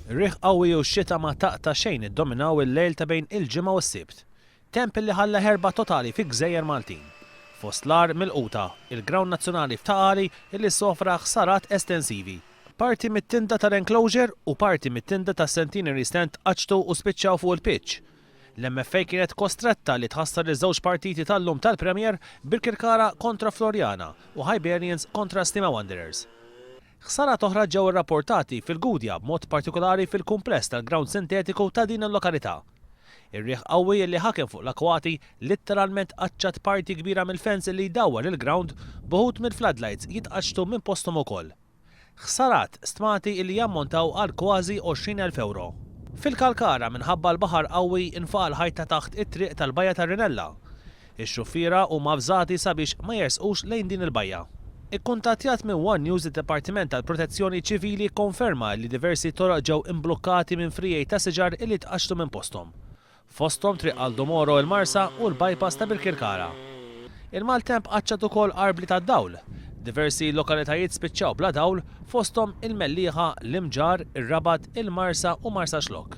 Riħ qawwi u x-xita ma taqta' xejn iddominaw il-lejl ta' bejn il-ġimgħa u s-sibt. Temp li ħalla ħerba totali fi Gżejjer Maltin. Fost l-ar mill-quta, il-Ground Nazzjonali f'Taqali illi sofra ħsarat estensivi. Parti mit-tinda tal-enclosure u parti mit-tinda tas-Centenary Stand qaċtu u spiċċaw fuq il-pitch. L-MFA kienet kostretta li tħassar iż-żewġ partiti tal-lum tal-Premier bil-Kirkara kontra Florjana u Hibernians kontra Stima Wanderers. Ħsarat oħra ġew irrapportati fil-Gudja b'mod partikolari fil-kumpless tal-ground sintetiku ta' din il-lokalità. Ir-riħ qawwi li ħakem fuq l-akwati litteralment qaċċat parti kbira mill-fens li jdawwar il-ground buħud mill-floodlights jitqaċtu minn posthom ukoll. Ħsarat stmati li jammontaw għal kważi 20,000 euro. Fil-Kalkara minħabba l-baħar qawwi infaqal ħajta taħt it-triq tal-bajja tar-Rinella. Ix-xuffiera huma avżati sabiex ma jersqux lejn din il-bajja. Ikkuntattjat minn One News id-Dipartiment tal-Protezzjoni Ċivili konferma li diversi toroq ġew imblukkati minn frijej ta' siġar illi tqaxtu minn posthom. Fosthom triq Aldomoro il-Marsa u l-bypass ta' bil-Kirkara. Il-maltemp qaċċat ukoll qarbli tad-dawl. Diversi lokalitajiet spiċċaw bla dawl fosthom il-Mellieħa, l-Imġar, ir-Rabat, il-Marsa u Marsa Xlok.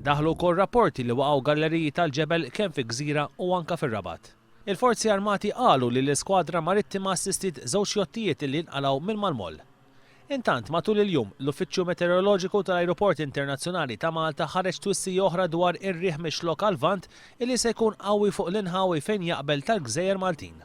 Daħlu wkoll rapporti li waqgħu galleriji tal-ġebel kemm fi Gżira u anke fir-Rabat. Il-Forzi Armati qalu li l-Iskwadra Marittima assistit żewġ jottijiet li nqalgħu mill-malmoll. Intant matul il-jum l-Uffiċċju Meteoroloġiku tal-Ajruport Internazzjonali ta' Malta ħareġ twissi oħra dwar ir-riħ mixlok għal vant illi se jkun qawwi fuq l-inħawi fejn jaqbel tal-Gżejjer Maltin.